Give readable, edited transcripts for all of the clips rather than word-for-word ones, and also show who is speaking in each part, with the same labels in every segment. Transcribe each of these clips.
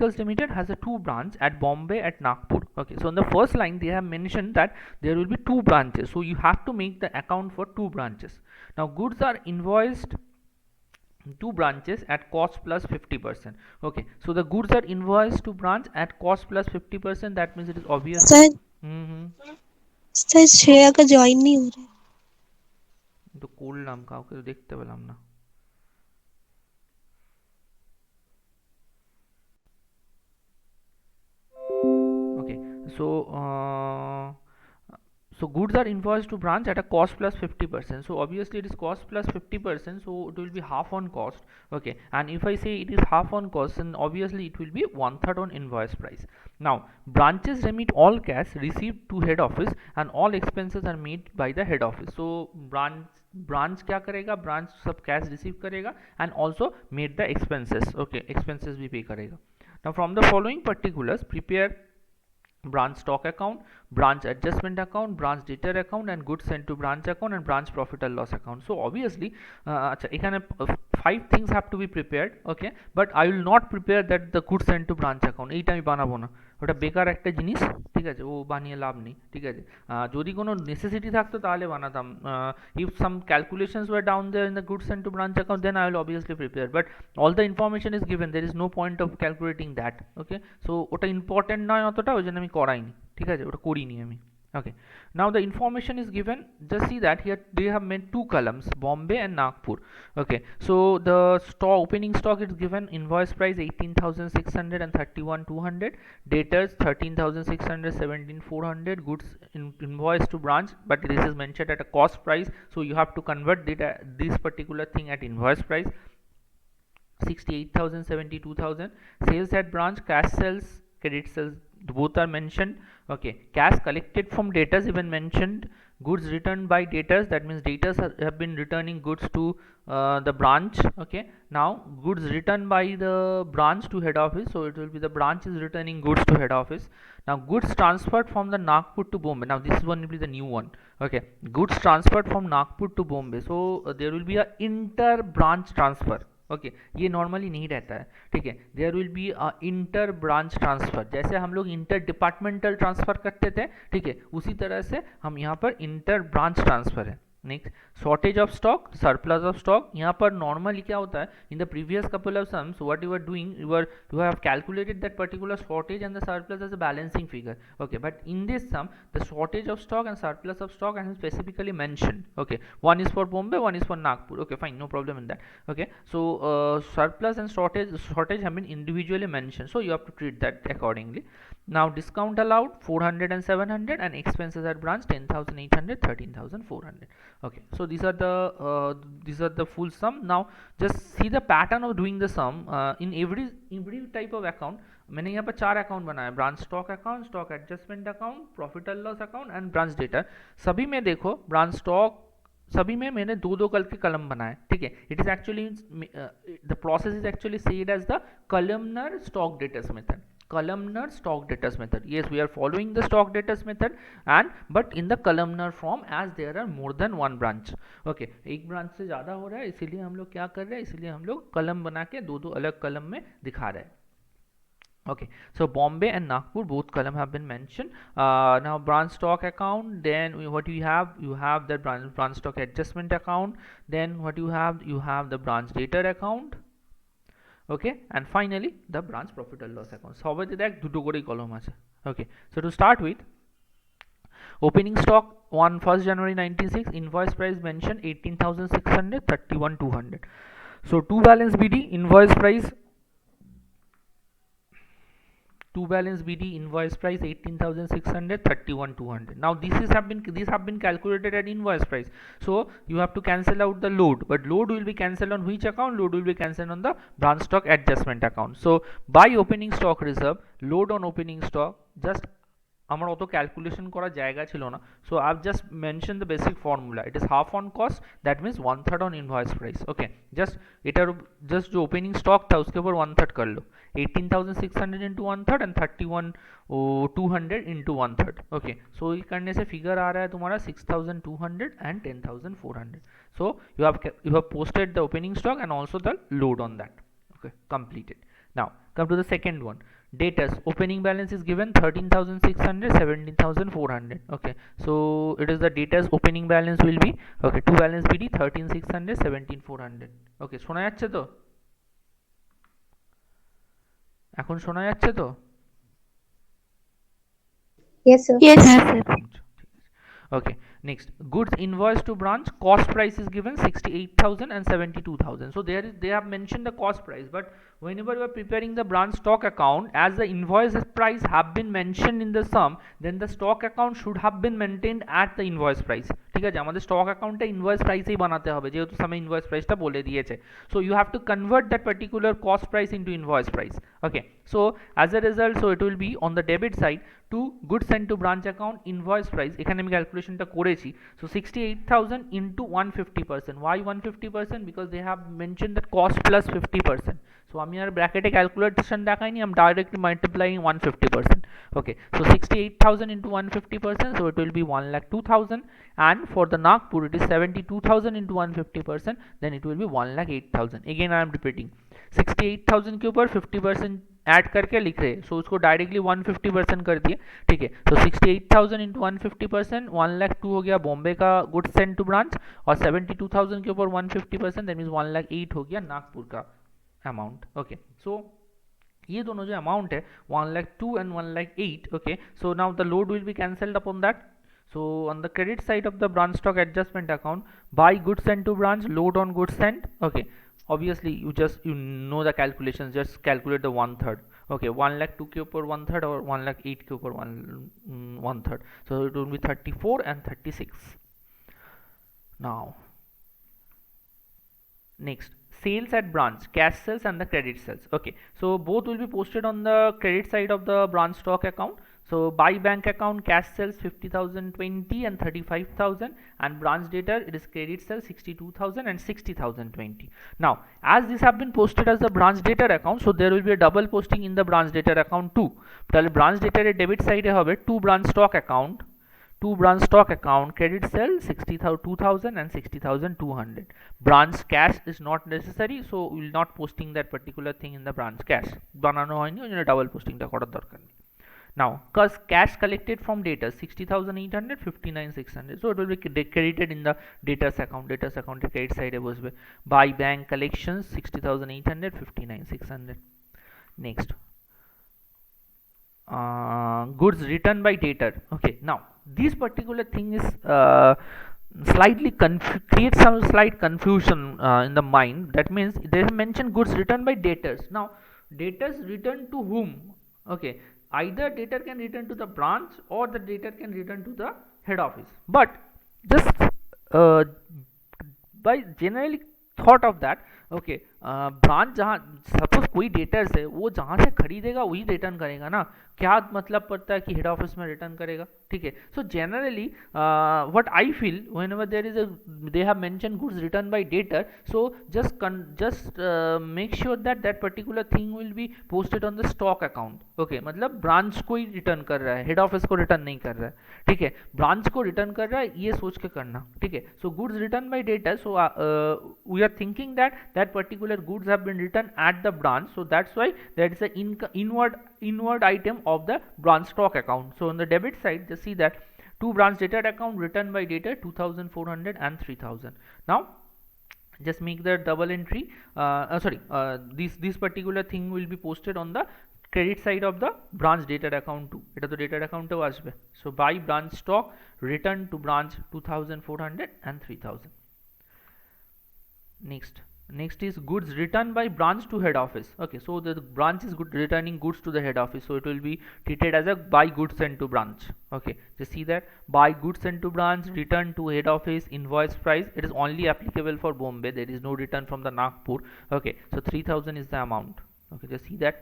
Speaker 1: Limited has a two branch at Bombay at Nagpur. Okay, so in the first line they have mentioned that there will be two branches, so you have to make the account for two branches. Now goods are invoiced two branches at cost plus 50%. Okay, so the goods are invoiced to branch at cost plus 50%, that means it is obviously
Speaker 2: sir sir Shreya का join नहीं हो रहा है।
Speaker 1: तो कुल नाम কাউকে তো দেখতে পেলাম না। Okay, so so goods are invoiced to branch at a cost plus 50%, so obviously it is cost plus 50%, so it will be half on cost. Okay, and if I say it is half on cost, then obviously it will be one third on invoice price. Now branches remit all cash received to head office and all expenses are made by the head office. So branch क्या करेगा, branch सब cash receive करेगा and also made the expenses. Okay, expenses भी pay करेगा. Now from the following particulars prepare branch stock account, branch adjustment account, branch debtor account, and goods sent to branch account, and branch profit and loss account. So obviously এখানে 5 things have to be prepared. Okay, but I will not prepare that the goods sent to branch account, এইটা আমি বানাবো না, ওটা বেকার একটা জিনিস, ঠিক আছে, ও বানিয়ে লাভ নেই, ঠিক আছে। যদি কোনো নেসেসিটি থাকতো তাহলে বানাতাম, if some calculations were down there in the goods sent to branch account, then I will obviously prepare, but all the information is given, there is no point of calculating that. Okay, so ওটা important নয় অতটা, ওই জন্য আমি করাইনি, ঠিক আছে, ওটা করিনি আমি। Okay, now the information is given, just see that here they have made two columns, Bombay and Nagpur. Okay, so the stock opening stock is given, invoice price 18,600 and 31,200, debtors 13,617, 400, goods invoice to branch, but this is mentioned at a cost price, so you have to convert this particular thing at invoice price, 68,000, 72,000. Sales at branch, cash sales, credit sales, both are mentioned. Okay, cash collected from debtors even mentioned, goods returned by debtors, that means debtors have been returning goods to the branch. Okay, now goods returned by the branch to head office, so it will be the branch is returning goods to head office. Now goods transferred from the Nagpur to Bombay, now this one will be the new one. Okay, goods transferred from Nagpur to Bombay, so there will be a inter branch transfer. Okay ये normally नहीं रहता है, ठीक है, there will be inter branch transfer, जैसे हम लोग inter departmental transfer करते थे, ठीक है, उसी तरह से हम यहाँ पर इंटर ब्रांच ट्रांसफर है। Next, shortage of stock, surplus of stock, यहाँ पर नॉर्मली क्या होता है, in the previous couple of sums what you are doing, you have calculated that particular shortage and the surplus as a balancing figure. Okay, but in this sum the shortage of stock and surplus of stock are specifically mentioned. Okay, one is for Bombay, one is for Nagpur. Okay, fine, no problem in that. Okay, so surplus and shortage have been individually mentioned, so you have to treat that accordingly. Now discount allowed 400 and 700, and expenses at branch 10,800, 13,400. Okay, so these are the full sum. Now just see the pattern of doing the sum in every type of account. मैंने यहाँ पर 4 account बनाया, branch stock account, stock adjustment account, profit and loss account and branch data. सभी में देखो branch stock, सभी में मैंने दो दो कल के कलम बनाए, ठीक है। It is actually the process is actually said as the columnar stock debtors method, columnar stock debtors method. Yes, we are following the stock debtors method, and but in the columnar form as there are more than one branch. Okay, एक branch से ज़्यादा हो रहा है, इसीलिए हम लोग क्या कर रहे हैं, इसीलिए हम लोग कलम बना के दो दो अलग कलम में दिखा रहे हैं। Okay, so Bombay and Nagpur both column have been mentioned. Now branch stock account, then what you have the branch stock adjustment account, then what you have the branch debtor account. Okay, and finally the branch profit and loss account. সবাইতে দেখ দুটো করেই কলম আছে। Okay, so to start with, opening stock on 1st January 96, invoice price mentioned 18,600, 31,200. So to balance BD, invoice price, to balance BD invoice price 18,600, 31,200. Now these have been calculated at invoice price, so you have to cancel out the load, but load will be cancelled on which account, load will be cancelled on the branch stock adjustment account. So by opening stock reserve, load on opening stock, just আমার অত calculation করার জায়গা ছিল না, so I just mention the basic formula, it is half on cost, that means one third on invoice price. Okay, just इधर just जो opening stock था उसके ऊपर वन थर्ड कर लो, 18,600 into one third and 31,200 into one third. Okay, so ये करने से फिगर आ रहा है तुम्हारा 6,200 and 10,400। So you have posted the opening stock and also the load on that. Okay, completed. Now come to the second one. Debtors opening balance is given 13,600, 17,400. Okay, so it is the debtors opening balance will be, okay, to balance BD 13,600, 17,400. Okay, শোনা যাচ্ছে তো? এখন শোনা যাচ্ছে তো?
Speaker 2: Yes, sir.
Speaker 3: Yes, sir.
Speaker 1: Okay, next, goods invoice to branch, cost price is given 68,000 and 72,000. So they have mentioned the cost price, but whenever you are preparing the branch stock account, as the invoice price have been mentioned in the sum, then the stock account should have been maintained at the invoice price. ঠিক আছে, আমাদের stock অ্যাকাউন্টটা invoice প্রাইসেই বানাতে হবে, যেহেতু সামনে invoice প্রাইসটা বলে দিয়েছে। So you have to convert that particular cost price into invoice price. Okay, so as a result, so it will be on the debit side to good send to branch account invoice price, এখানে আমি ক্যালকুলেশনটা করেছি। So 68,000 into 150%। Why 150%? Because they have mention that cost plus 50%। So আমি আর ব্র্যাকেটে calculation দেখাইনি, I am directly multiplying 150%। okay, so 68,000 into 150%, so it will be 1,02,000, and for the Nagpur it is 72,000 into 150%, then it will be 1,08,000. again I am repeating, 68,000 के ऊपर 50% add करके लिख रहे हैं, सो उसको डायरेक्टली 150% कर दिए। ठीक है, तो 68,000 इंटू 150%, 1,02,000 हो गया बॉम्बे का गुड्स सेंड टू ब्रांच, और 72,000 के ऊपर 150%, दैट मीन्स 1,08,000 हो गया नागपुर का अमाउंट। ओके, सो ये दोनों जो अमाउंट है 1,02,000 and 1,08,000। okay, so now the load will be cancelled upon that. So on the credit side of the branch stock adjustment account, buy goods sent to branch, load on goods sent. Okay, obviously you know the calculations, just calculate the 1/3. okay, 1,02,000 के ऊपर 1/3 और 1,08,000 के ऊपर 1/3, so it will be 34 and 36. now next, sales at branch, cash sales and the credit sales. okay, so both will be posted on the credit side of the branch stock account. so by bank account, cash sales 50,020 and 35,000, and branch debtor it is credit sales 62,000 and 60,020. now as these have been posted as the branch debtor account, so there will be a double posting in the branch debtor account too. তাহলে branch debtor এর debit side এ হবে to branch stock account, to branch stock account credit sell 62,000 and 60,200. branch cash is not necessary, so we will not posting that particular thing in the branch cash, বানানো হয়নি, ওই জন্য double পোস্টিংটা করার দরকার নেই। now cause cash collected from debtors 60,800, 59,600, so it will be credited in the debtors account এর credit side এ বসবে। by bank collections 60,800, 59,600. next, goods returned by debtor. okay, now this particular thing is slightly creates some slight confusion in the mind. that means they have mentioned goods returned by debtors. now debtors return to whom? okay, either debtor can return to the branch or the debtor can return to the head office, but just by generally thought of that, okay, branch जहाँ suppose कोई debtors है वो जहाँ से खरीदेगा वही return करेगा ना, क्या मतलब पड़ता है कि हेड ऑफिस में रिटर्न करेगा। ठीक है, so generally what I feel when there is a they have mention goods return by debtor, so just make sure that that particular thing will be posted on the stock account. Okay, मतलब branch को ही return कर रहा है, head office को return नहीं कर रहा है। ठीक है, ब्रांच को रिटर्न कर रहा है ये सोच के करना। ठीक है, सो goods return by debtor, so we are thinking that that particular goods have been returned at the branch, so that's why there is a inward item of the branch stock account. so on the debit side, just see that to branch debtor account returned by debtor 2,400 and 3,000. now just make the double entry, this particular thing will be posted on the credit side of the branch debtor account too, এটা তো debtor account এও আসবে। so by branch stock return to branch 2,400 and 3,000. next is goods returned by branch to head office. okay, so the branch is returning goods to the head office, so it will be treated as a buy goods sent to branch. okay, just see that buy goods sent to branch, return to head office, invoice price, it is only applicable for Bombay, there is no return from the Nagpur. okay, so 3,000 is the amount. okay, just see that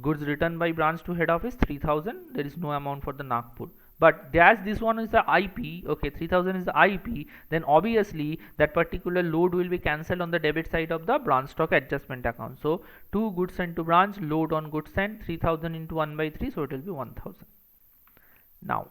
Speaker 1: goods returned by branch to head office 3,000, there is no amount for the Nagpur, but as this one is the IP, okay, 3,000 is the IP, then obviously that particular load will be cancelled on the debit side of the branch stock adjustment account. so 2 goods sent to branch, load on goods sent 3,000 into 1/3, so it will be 1,000. now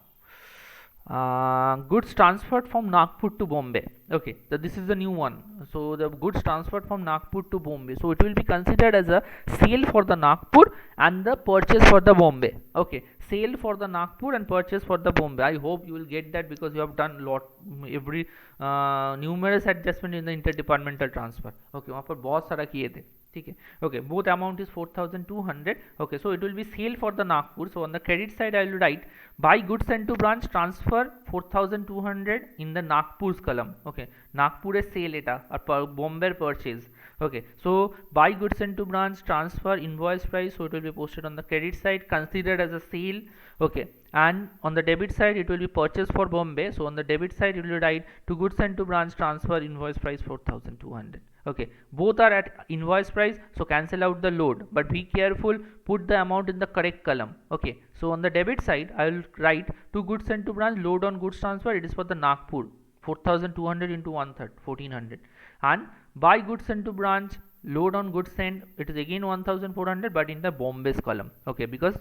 Speaker 1: Goods transferred from Nagpur to Bombay. Okay, so this is the new one. So the goods transferred from Nagpur to Bombay. So it will be considered as a sale for the Nagpur and the purchase for the Bombay. Okay, sale for the Nagpur and purchase for the Bombay. I hope you will get that because you have done lot every numerous adjustment in the interdepartmental transfer. Okay, वहाँ पर बहुत सारा किए थे. ठीक है. Okay, both amount is 4,200. Okay, so it will be sale for the Nagpur. So on the credit side I will write buy goods sent to branch transfer 4,200 in the Nagpur's column. Okay, Nagpur is sale eta or Bombay purchase. Okay, so buy goods sent to branch transfer invoice price, so it will be posted on the credit side considered as a sale. Okay, and on the debit side it will be purchase for Bombay. So on the debit side you will write to goods sent to branch transfer invoice price 4,200. Okay, both are at invoice price, so cancel out the load, but be careful, put the amount in the correct column. Okay, so on the debit side I will write to goods sent to branch load on goods transfer, it is for the Nagpur 4,200 into 1/3 1400, and buy goods sent to branch load on goods sent, it is again 1,400 but in the Bombay's column. Okay, because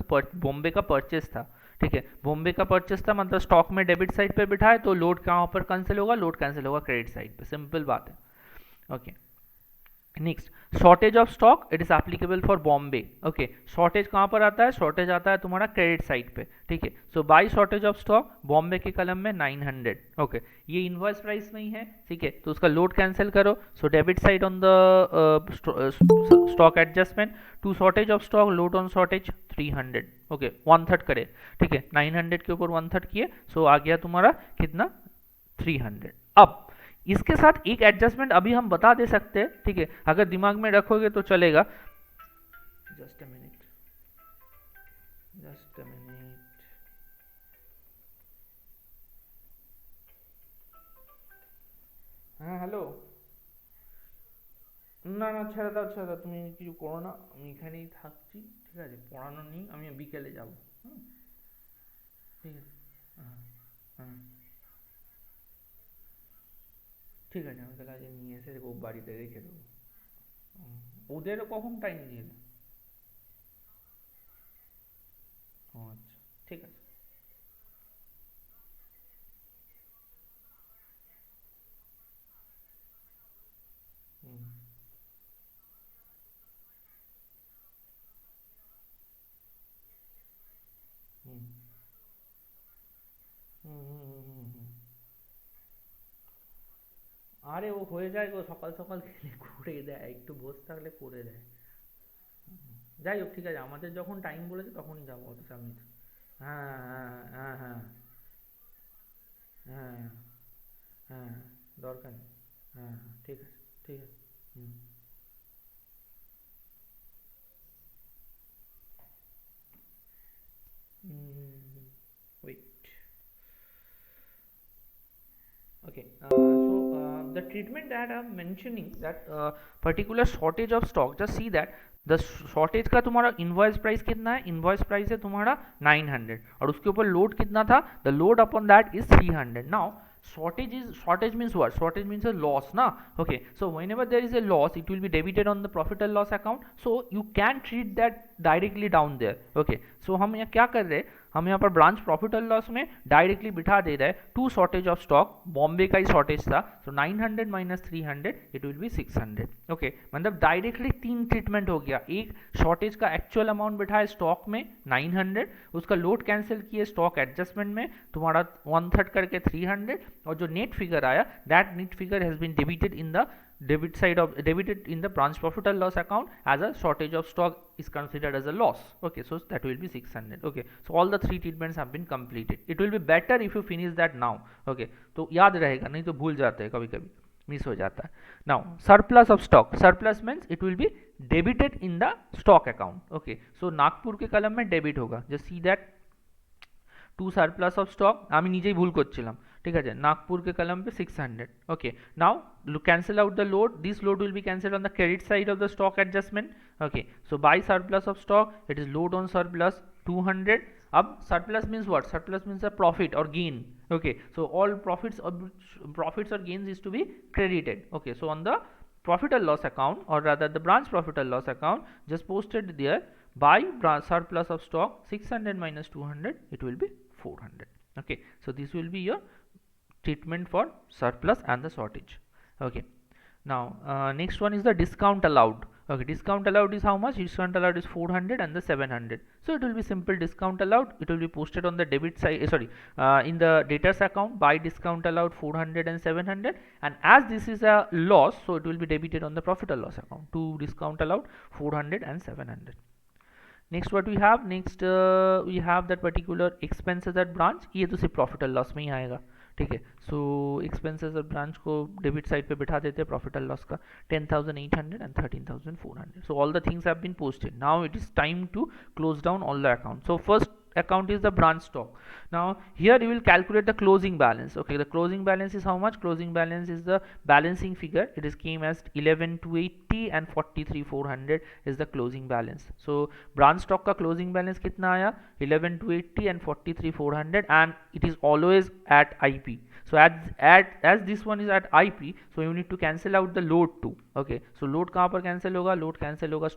Speaker 1: Bombay का purchase था. ठीक है, बॉम्बे का purchase था मतलब stock में debit side पे बिठा है तो लोड कहाँ पर कैंसिल होगा, लोड कैंसिल होगा क्रेडिट साइड पे. सिंपल बात है. Okay, next shortage of stock, it is applicable for Bombay. Okay, shortage कहाँ पर आता है, शॉर्टेज आता है तुम्हारा क्रेडिट साइड पे. ठीक है, so by shortage of stock Bombay के कलम में 900. ओके, ये इनवॉइस प्राइस नहीं है. ठीक है, तो उसका लोड कैंसिल करो. So debit side on the stock adjustment to shortage of stock load on shortage 300. Okay, 1/3 करे. ठीक है, 900 के ऊपर 1/3 किए, सो आ गया तुम्हारा कितना 300. अब इसके साथ एक एडजस्टमेंट अभी हम बता दे सकते हैं. ठीक है, अगर दिमाग में रखोगे तो चलेगा. Just a minute, just a minute. হ্যাঁ হ্যালো, না না ছেড়ে দাও ছেড়ে দাও, তুমি কিছু করো না, আমি এখানেই থাকছি. ঠিক আছে, পড়ানো নেই, আমি বিকেলে যাব. হুম, ঠিক আছে. হ্যাঁ হ্যাঁ ঠিক আছে, আমি তাহলে আজ নিয়ে এসে ও বাড়িতে রেখে দেবো. ওদেরও কখন টাইম দিয়ে দেয়? ও আচ্ছা, ঠিক আছে. হুম হুম হুম হুম হুম হুম হুম. আরে ও হয়ে যায় গো, সকাল সকাল খেলে করে দেয়, একটু বসে থাকলে করে দেয়. যাই হোক, ঠিক আছে, আমাদের যখন টাইম বলেছে তখনই যাবো, অত চাপ নিতে. হ্যাঁ হ্যাঁ হ্যাঁ হ্যাঁ হ্যাঁ হ্যাঁ, দরকার নেই. হ্যাঁ হ্যাঁ ঠিক আছে, ঠিক আছে. হুম wait. Okay, the treatment that I'm mentioning, that particular shortage of stock, just see that the shortage का तुम्हारा invoice price कितना है, invoice price है तुम्हारा 900 और उसके ऊपर load कितना था, the load upon that is 300. Now shortage means what, shortage means a loss na. Okay, so whenever there is a loss it will be debited on the profit and loss account, so you can treat that directly down there. Okay, so हम यहाँ क्या कर रहे हैं, हम यहाँ पर branch profit और लॉस में डायरेक्टली बिठा दे रहे हैं to shortage of stock, Bombay का ही शॉर्टेज था, so 900 minus 300 it will be 600. Okay, मतलब डायरेक्टली तीन ट्रीटमेंट हो गया. एक शॉर्टेज का एक्चुअल अमाउंट बिठाए स्टॉक में 900, उसका लोड कैंसिल किए स्टॉक एडजस्टमेंट में तुम्हारा 1/3 करके 300, और जो नेट फिगर आया that net figure has been debited in the debited in the branch profit and loss account as a shortage of stock is considered as a loss. Okay, so that will be 600. Okay, so all the three treatments have been completed. It will be better if you finish that now. Okay, तो याद रहेगा, नहीं तो भूल जाते हैं, कभी कभी मिस हो जाता है. Now surplus of stock, surplus means it will be debited in the stock account. Okay, so Nagpur के कलम में डेबिट होगा. just see that to surplus of stock, আমি নিজেই ভুল করছিলাম. ঠিক আছে, নাগপুর के कलम पे 600. Okay, now cancel out the load, this load will be cancelled on the credit side of the stock adjustment. Okay, so by surplus of stock it is load on surplus 200. अब surplus means what, surplus means a profit or gain. Okay, so all profits or gains is to be credited. Okay, so on the profit and loss account, or rather the branch profit and loss account, just posted there by surplus of stock 600 minus 200 it will be 400. Okay, so this will be your treatment for surplus and the shortage. Okay, now next one is the discount allowed. Okay, discount allowed is how much? Discount allowed is 400 and the 700. So it will be simple discount allowed. It will be posted on the debit side, in the debtors account by discount allowed 400 and 700. And as this is a loss, so it will be debited on the profit or loss account to discount allowed 400 and 700. Next what we have next we have that particular expenses at branch, ये तो सिर्फ profit और loss में ही आएगा, ठीक है. So expenses at branch को debit side पे बिठा देते हैं प्रॉफिट और लॉस का 10,800 and 13,400. So all the things have been posted. Now it is time to close down all the account. So first account is the branch stock. Now here you will calculate the closing balance. Okay, the closing balance is how much? Closing balance is the balancing figure. It is came as 11,280 and 43,400 is the closing balance. So branch stock का closing balance कितना आया? 11,280 and 43,400, and it is always at IP. So as this one is at IP, so you need to cancel out the load too. Okay, so load कहाँ पर cancel होगा? Load cancel होगा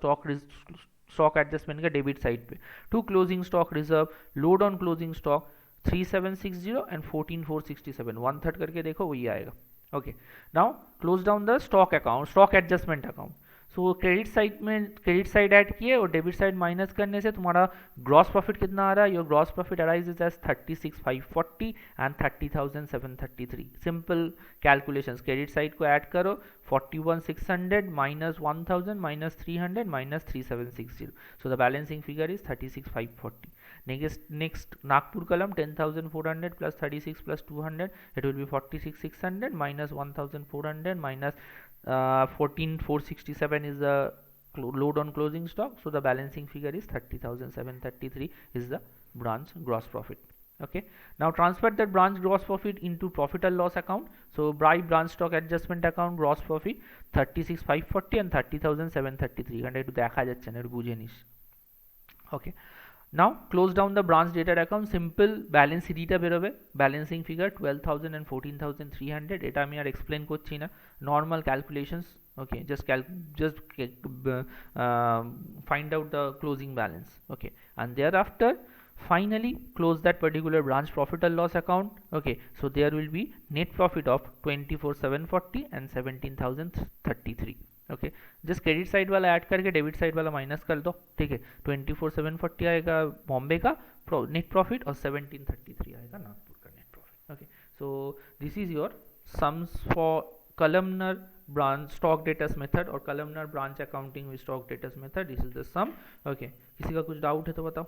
Speaker 1: stock adjustment का debit side पे. To closing stock reserve, load on closing stock 3760 and 14467, 1/3 करके देखो वही आएगा. Okay, now close down the stock account, stock adjustment account. So credit side में क्रेडिट साइड ऐड किए और डेबिट साइड माइनस करने से तुम्हारा ग्रॉस प्रॉफिट कितना आ रहा है? Your gross profit arises as 36,540 and 30,733. Simple calculations. Credit side को ऐड करो, 41,600 minus 1,000 minus 300 minus 3,760. So the balancing figure is 36,540. Next Nagpur column 10,400 plus 36 plus 200, it will be 46,600 minus 1,400 minus 14,467 is the load on closing stock. So the balancing figure is 30,733 is the branch gross profit. Okay, now transfer that branch gross profit into profit and loss account. So by branch stock adjustment account gross profit 36,540 and 30,733 কারণ একটু দেখা যাচ্ছে না, একটু বুঝে নিস. Okay, now close down the branch data account. simple balance sheet বেরোবে, balancing figure 12,000 and 14,300. এটা আমি আর explain করছি না, normal calculations. Okay, just find out the closing balance. Okay, and thereafter finally close that particular branch profit or loss account. Okay, so there will be net profit of 24,740 and 17,033. Okay, just credit side वाला add करके debit side वाला minus कर दो. ठीक है, 24,740 आएगा बॉम्बे का net profit और 1733 आएगा नागपुर का net profit. Okay, so this is your sums for columnar branch stock datas method और columnar branch accounting with stock datas method. This is the sum. Okay, किसी का कुछ डाउट है तो बताओ.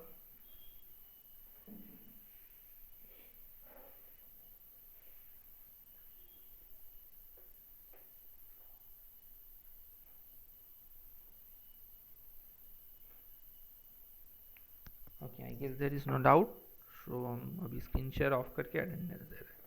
Speaker 1: Okay, I guess there is no doubt. So अभी screen share of करके attendance दे रहे हैं.